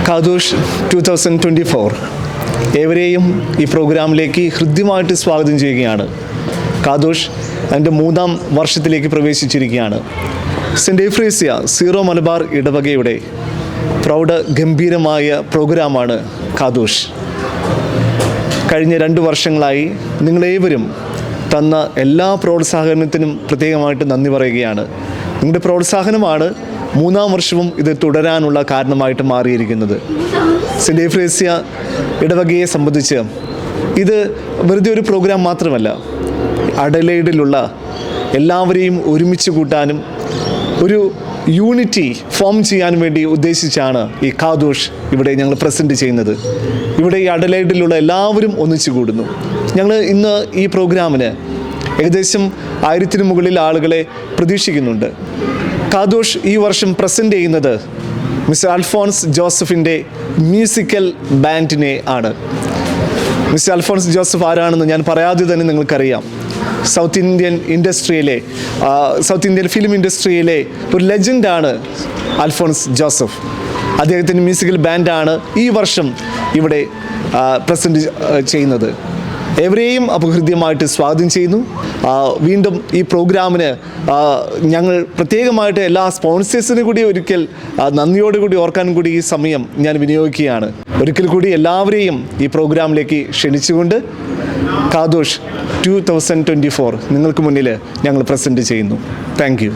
കാദോഷ് 2024 ഏവരെയും ഈ പ്രോഗ്രാമിലേക്ക് ഹൃദ്യമായിട്ട് സ്വാഗതം ചെയ്യുകയാണ്. കാദോഷ് അതിൻ്റെ 3ാം വർഷത്തിലേക്ക് പ്രവേശിച്ചിരിക്കുകയാണ്. സെൻറ്റ് എഫ്രേസ്യ സീറോ മലബാർ ഇടവകയുടെ പ്രൗഢഗംഭീരമായ പ്രോഗ്രാമാണ് കാദോഷ്. കഴിഞ്ഞ 2 വർഷങ്ങളായി നിങ്ങളേവരും തന്ന എല്ലാ പ്രോത്സാഹനത്തിനും പ്രത്യേകമായിട്ട് നന്ദി പറയുകയാണ്. നിങ്ങളുടെ പ്രോത്സാഹനമാണ് 3ാം വർഷവും ഇത് തുടരാനുള്ള കാരണമായിട്ട് മാറിയിരിക്കുന്നത്. സെൻറ്റ് എഫ്രേസ്യ ഇടവകയെ സംബന്ധിച്ച് ഇത് വെറുതെ ഒരു പ്രോഗ്രാം മാത്രമല്ല, അഡലെയ്ഡിലുള്ള എല്ലാവരെയും ഒരുമിച്ച് കൂട്ടാനും ഒരു യൂണിറ്റി ഫോം ചെയ്യാൻ വേണ്ടി ഉദ്ദേശിച്ചാണ് ഈ കാദോഷ് ഇവിടെ ഞങ്ങൾ പ്രസൻറ്റ് ചെയ്യുന്നത്. ഇവിടെ ഈ അഡലെയ്ഡിലുള്ള എല്ലാവരും ഒന്നിച്ചു കൂടുന്നു. ഞങ്ങൾ ഇന്ന് ഈ പ്രോഗ്രാമിന് ഏകദേശം 1000-ന് മുകളിൽ ആളുകളെ പ്രതീക്ഷിക്കുന്നുണ്ട്. കാദോഷ് ഈ വർഷം പ്രസൻറ്റ് ചെയ്യുന്നത് മിസ്റ്റർ അൽഫോൺസ് ജോസഫിൻ്റെ മ്യൂസിക്കൽ ബാൻഡിനെ ആണ്. മിസ്റ്റർ അൽഫോൺസ് ജോസഫ് ആരാണെന്ന് ഞാൻ പറയാതെ തന്നെ നിങ്ങൾക്കറിയാം. സൗത്ത് ഇന്ത്യൻ ഫിലിം ഇൻഡസ്ട്രിയിലെ ഒരു ലെജൻഡാണ് അൽഫോൺസ് ജോസഫ്. അദ്ദേഹത്തിൻ്റെ മ്യൂസിക്കൽ ബാൻഡാണ് ഈ വർഷം ഇവിടെ പ്രസൻറ്റ് ചെയ്യുന്നത്. എവരെയും അപഹൃദ്യമായിട്ട് സ്വാഗതം ചെയ്യുന്നു. വീണ്ടും ഈ പ്രോഗ്രാമിന് ഞങ്ങൾ പ്രത്യേകമായിട്ട് എല്ലാ സ്പോൺസേഴ്സിനും കൂടി ഒരിക്കൽ നന്ദിയോടുകൂടി ഓർക്കാൻ കൂടി ഈ സമയം ഞാൻ വിനിയോഗിക്കുകയാണ്. ഒരിക്കൽ കൂടി എല്ലാവരെയും ഈ പ്രോഗ്രാമിലേക്ക് ക്ഷണിച്ചുകൊണ്ട് കാദോഷ് 2024 നിങ്ങൾക്ക് മുന്നിൽ ഞങ്ങൾ പ്രസൻറ്റ് ചെയ്യുന്നു. Thank you.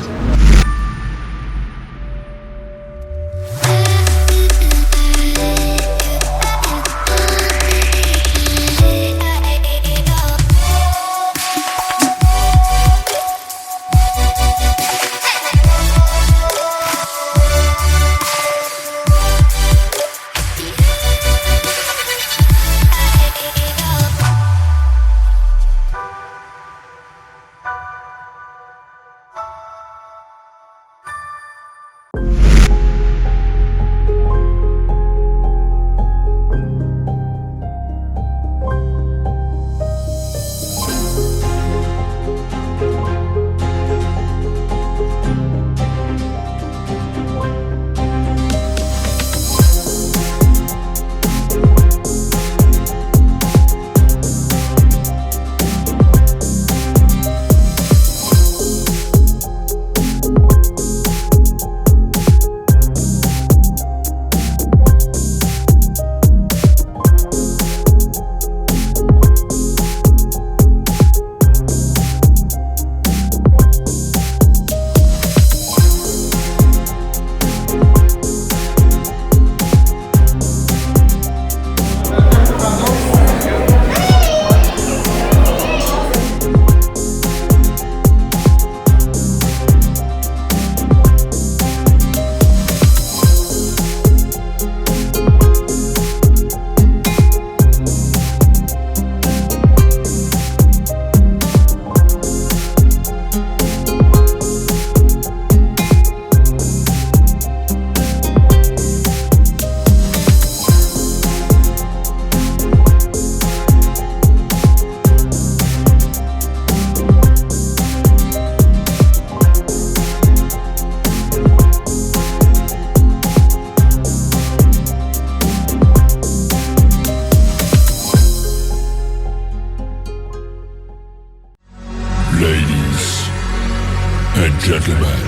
Gentlemen,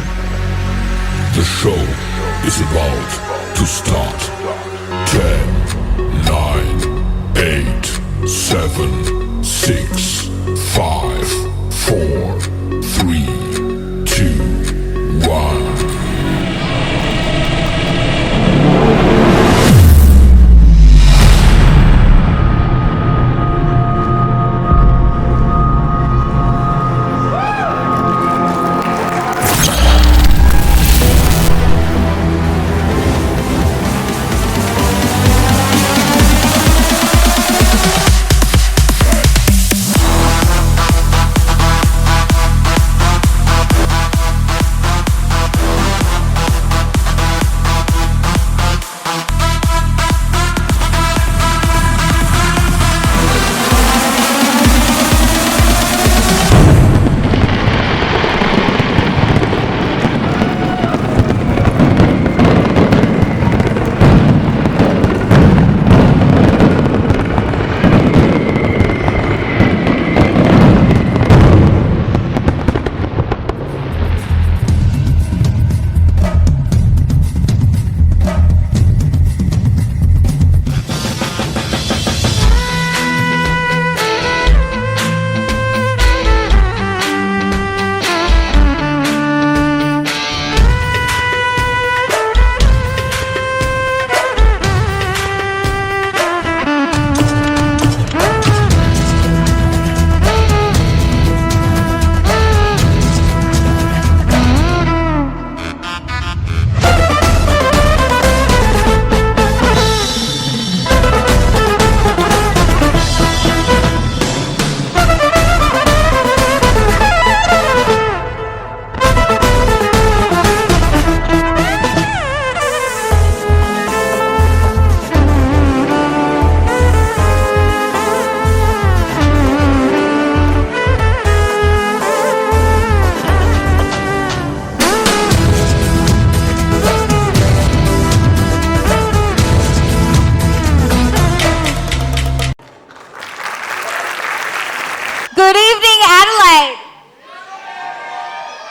the show is about to start. 10, 9, 8, 7, 6, 5, 4, 3, 2, 1.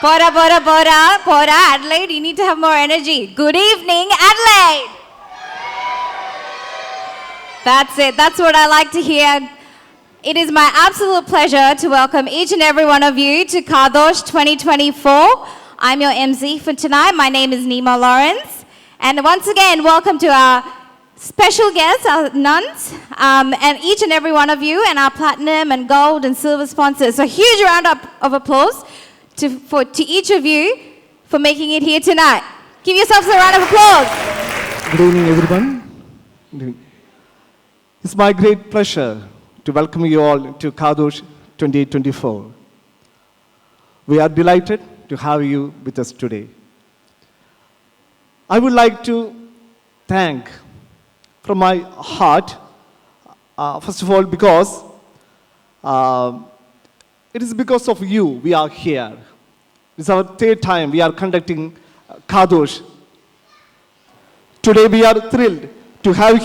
Pora. Adelaide, you need to have more energy. Good evening, Adelaide. That's it. That's what I like to hear. It is my absolute pleasure to welcome each and every one of you to Kadosh 2024. I'm your MC for tonight. My name is Nima Lawrence. And once again, welcome to our special guests, our nuns, and each and every one of you, and our platinum and gold and silver sponsors. So a huge round of applause to each of you for making it here tonight. Give yourselves a round of applause. Good evening, everyone. It's my great pleasure to welcome you all to Kadosh 2024. We are delighted to have you with us today. I would like to thank from my heart, first of all, because it is because of you we are here. It's our third time we are conducting Kadosh. Today we are thrilled to have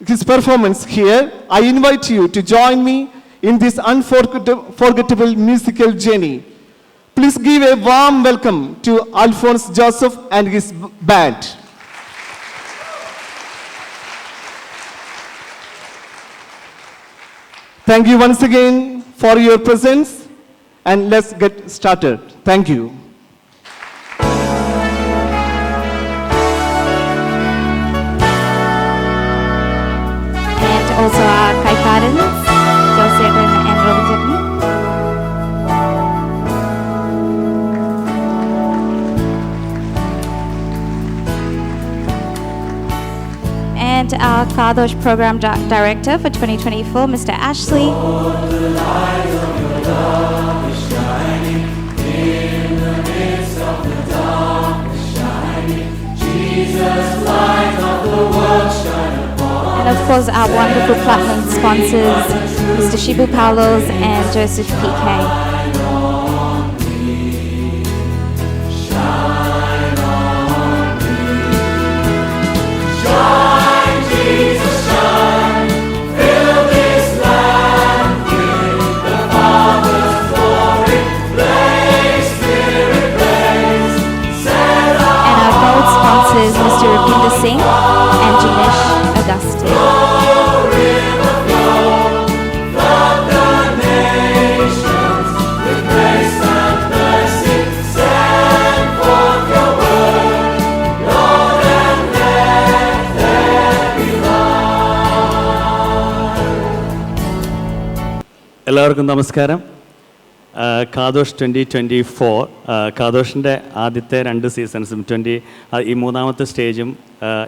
his performance here. I invite you to join me in this unforgettable musical journey. Please give a warm welcome to Alphonse Joseph and his band. Thank you once again for your presence, and let's get started. Thank you. And also our Kaikarans, Joseph and Robert. And our Kadosh Program Director for 2024, Mr. Ashley. And of course, our wonderful platinum sponsors, Mr. Shibu Paulos and Joseph PK. Mr. Ravinder Singh and Jinesh Augustine. എല്ലാവർക്കും നമസ്കാരം. കാദോഷ് 2024 കാദോഷിൻ്റെ ആദ്യത്തെ 2 സീസൺസും ഈ മൂന്നാമത്തെ സ്റ്റേജും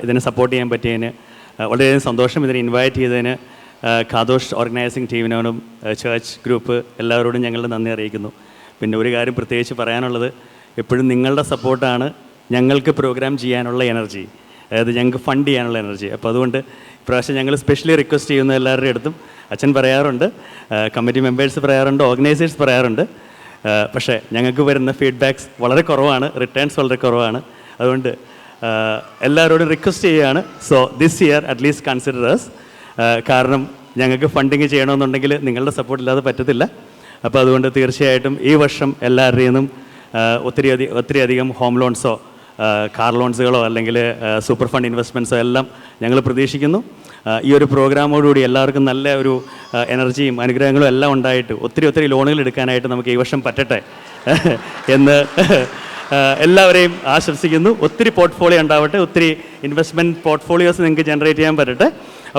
ഇതിനെ support ചെയ്യാൻ പറ്റിയതിന് വളരെയധികം സന്തോഷം. ഇതിനെ ഇൻവൈറ്റ് ചെയ്തതിന് കാദോഷ് ഓർഗനൈസിങ് ടീമിനോടും ചേർച്ച് ഗ്രൂപ്പ് എല്ലാവരോടും ഞങ്ങളുടെ നന്ദി അറിയിക്കുന്നു. പിന്നെ ഒരു കാര്യം പ്രത്യേകിച്ച് പറയാനുള്ളത്, എപ്പോഴും നിങ്ങളുടെ സപ്പോർട്ടാണ് ഞങ്ങൾക്ക് പ്രോഗ്രാം ചെയ്യാനുള്ള എനർജി, അതായത് ഞങ്ങൾക്ക് ഫണ്ട് ചെയ്യാനുള്ള എനർജി. അപ്പോൾ അതുകൊണ്ട് ഇപ്രാവശ്യം ഞങ്ങൾ സ്പെഷ്യലി റിക്വസ്റ്റ് ചെയ്യുന്ന എല്ലാവരുടെ അടുത്തും അച്ഛൻ പറയാറുണ്ട്, കമ്മിറ്റി മെമ്പേഴ്സ് പറയാറുണ്ട്, ഓർഗനൈസേഴ്സ് പറയാറുണ്ട്, പക്ഷേ ഞങ്ങൾക്ക് വരുന്ന ഫീഡ്ബാക്ക്സ് വളരെ കുറവാണ്, റിട്ടേൺസ് വളരെ കുറവാണ്. അതുകൊണ്ട് എല്ലാവരോടും റിക്വസ്റ്റ് ചെയ്യുകയാണ്, so this year at least consider us. കാരണം ഞങ്ങൾക്ക് ഫണ്ടിങ് ചെയ്യണമെന്നുണ്ടെങ്കിൽ നിങ്ങളുടെ സപ്പോർട്ട് ഇല്ലാതെ പറ്റത്തില്ല. അപ്പോൾ അതുകൊണ്ട് തീർച്ചയായിട്ടും ഈ വർഷം എല്ലാവരുടെയും ഒത്തിരി അധികം ഹോം ലോൺസോ കാർ ലോൺസുകളോ അല്ലെങ്കിൽ സൂപ്പർ ഫണ്ട് ഇൻവെസ്റ്റ്മെൻറ്റ്സോ എല്ലാം ഞങ്ങൾ പ്രതീക്ഷിക്കുന്നു. ഈ ഒരു പ്രോഗ്രാമോടുകൂടി എല്ലാവർക്കും നല്ല ഒരു എനർജിയും അനുഗ്രഹങ്ങളും എല്ലാം ഉണ്ടായിട്ട് ഒത്തിരി ലോണുകൾ എടുക്കാനായിട്ട് നമുക്ക് ഈ വർഷം പറ്റട്ടെ എന്ന് എല്ലാവരെയും ആശംസിക്കുന്നു. ഒത്തിരി പോർട്ട്ഫോളിയോ ഉണ്ടാവട്ടെ, ഒത്തിരി ഇൻവെസ്റ്റ്മെൻറ്റ് പോർട്ട്ഫോളിയോസ് നിങ്ങൾക്ക് ജനറേറ്റ് ചെയ്യാൻ പറ്റട്ടെ.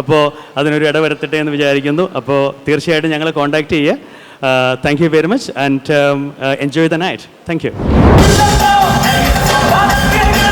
അപ്പോൾ അതിനൊരു ഇടവരുത്തട്ടെ എന്ന് വിചാരിക്കുന്നു. അപ്പോൾ തീർച്ചയായിട്ടും ഞങ്ങളെ കോൺടാക്റ്റ് ചെയ്യുക. Thank you very much and enjoy the night. Thank you. Thank you.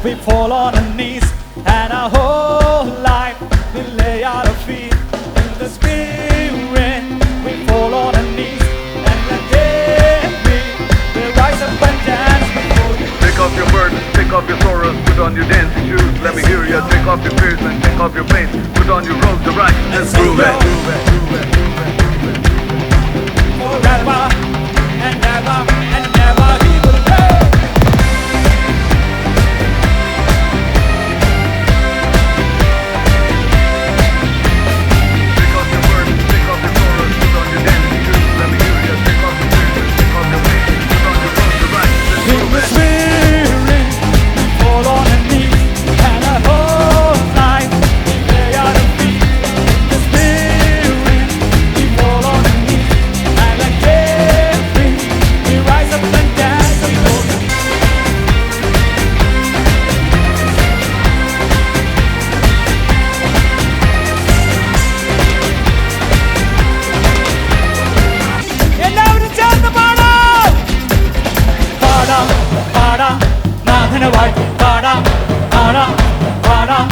we fall on our knees, and our whole life we lay at our feet. In the Spirit, we fall on our knees, and again we rise up and dance before you. Take off your burdens, take off your sorrows, put on your dancing shoes. Let me hear you. Take off your fears and take off your pain. Put on your robes of righteousness. Groove it. Forever and ever and never he will reign. Take off your burdens, take off your sorrows, put on your dancing shoes. Let me hear you. Take off your fears and take off your pain. Put on your robes of righteousness. In the Spirit, we fall on our knees, and our whole life we lay at our feet. In the Spirit, we fall on our knees, and again we rise up and dance before you. എല്ലാവരും ചേർന്ന് പാടാം. പാടാം പാടാം നാഥനെ വാഴ്ത്തി പാടാം പാടാം പാടാം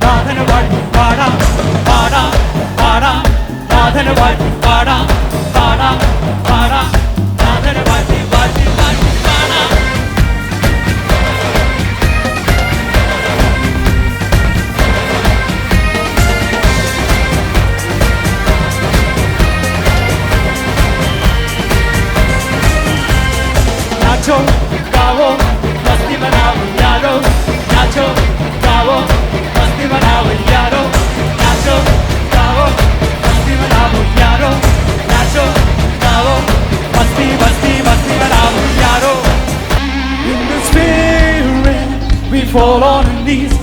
നാഥനെ വാഴ്ത്തി പാടാം പാടാം പാടാം നാഥനെ വാഴ്ത്തി പാടാം പാടാം പാടാം നാഥനെ വാഴ്ത്തി വാഴ്ത്തി വാഴ്ത്തി പാടാം. नाचो गाओ मस्ती मनाओ यारो, नाचो गाओ मस्ती मनाओ यारो, नाचो गाओ मस्ती मनाओ यारो, नाचो गाओ मस्ती मस्ती मस्ती मनाओ यारो. In the Spirit we fall on our knees,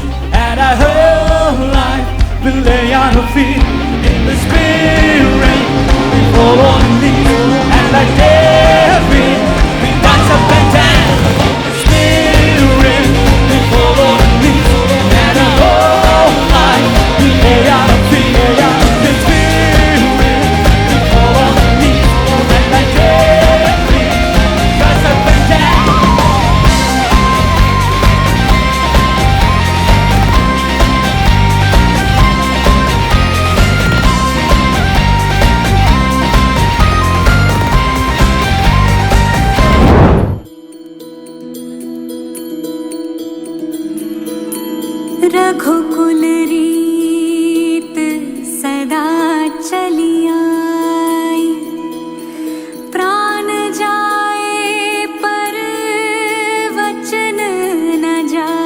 and our whole life we lay on our feet. In the Spirit we fall on our knees, and like David we dance up and dance. In the Spirit we fall on our knees, and our whole life we lay on our feet. In the Spirit we fall on our knees, and like David we dance up and dance. रघुकुल रीत सदा चली आई, प्राण जाए पर वचन न जाए।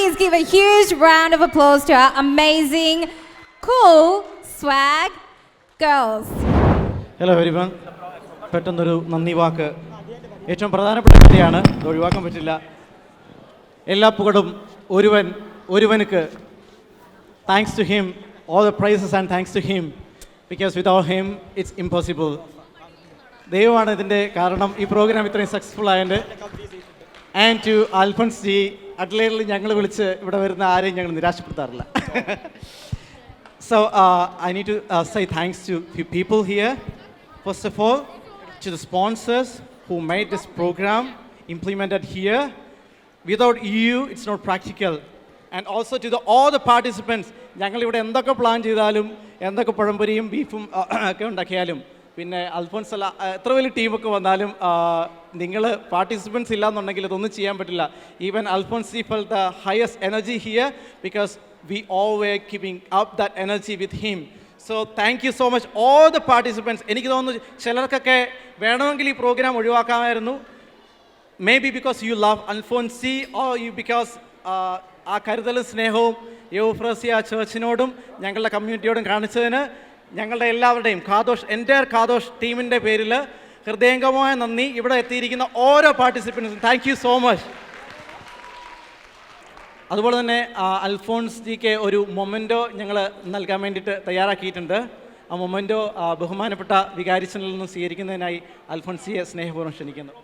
please give a huge round of applause to our amazing, cool swag girls. Hello everyone, പെട്ടെന്നൊരു നന്ദി വാക്ക് ഏറ്റവും പ്രധാനപ്പെട്ട കാര്യമാണ്, ഇത് ഒഴിവാക്കാൻ പറ്റില്ല. എല്ലാ പുകടും ഒരുവനുക്ക്. Thanks to him, all the prices and thanks to him, because without him it's impossible. ദൈവമാണ് ഇതിൻ്റെ കാരണം, ഈ പ്രോഗ്രാം ഇത്രയും സക്സസ്ഫുൾ ആയതിൻ്റെ. ആൻഡ് ടു അൽഫോൻസ് ജി, അഡ്ലൈഡിൽ ഞങ്ങൾ വിളിച്ച് ഇവിടെ വരുന്ന ആരെയും ഞങ്ങൾ നിരാശപ്പെടുത്താറില്ല. So I need to say thanks to few people here. First of all, to the sponsors who made this program implemented here. Without you, it's not practical. And also to all the participants. ഞങ്ങൾ ഇവിടെ എന്തൊക്കെ plan ചെയ്താലും എന്തൊക്കെ പഴംപൊരിയും ബീഫും ഒക്കെ ഉണ്ടാക്കിയാലും പിന്നെ അൽഫോൻസ് അല്ല എത്ര വലിയ ടീമൊക്കെ വന്നാലും നിങ്ങൾ പാർട്ടിസിപ്പൻസ് ഇല്ലയെന്നുണ്ടെങ്കിൽ ഇതൊന്നും ചെയ്യാൻ പറ്റില്ല. Even Alphonse felt the highest energy here because we all were keeping up that energy with him. So thank you so much all the participants. എനിക്ക് തോന്നുന്നു ചിലർക്കൊക്കെ വേണമെങ്കിൽ ഈ programme ഒഴിവാക്കാമായിരുന്നു. Maybe because you love Alphonsi or you because ആ കരുതലും സ്നേഹവും യൂഫ്രസിയ ചർച്ചിനോടും ഞങ്ങളുടെ കമ്മ്യൂണിറ്റിയോടും കാണിച്ചതിന് ഞങ്ങളുടെ എല്ലാവരുടെയും എൻ്റയർ കാദോഷ് ടീമിൻ്റെ പേരിൽ ഹൃദയംഗമായ നന്ദി. ഇവിടെ എത്തിയിരിക്കുന്ന ഓരോ പാർട്ടിസിപ്പൻസും താങ്ക് യു സോ മച്ച്. അതുപോലെ തന്നെ അൽഫോൺസ് ജിക്ക് ഒരു മൊമെൻറ്റോ ഞങ്ങൾ നൽകാൻ വേണ്ടിയിട്ട് തയ്യാറാക്കിയിട്ടുണ്ട്. ആ മൊമെൻറ്റോ ബഹുമാനപ്പെട്ട വികാരിച്ചനിൽ നിന്ന് സ്വീകരിക്കുന്നതിനായി അൽഫോൺസിയെ സ്നേഹപൂർവ്വം ക്ഷണിക്കുന്നു.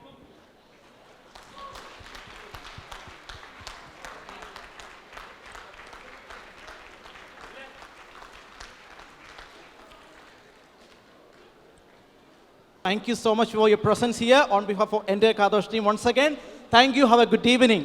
Thank you so much for your presence here on behalf of entire Kadosh team. Once again, thank you. Have a good evening.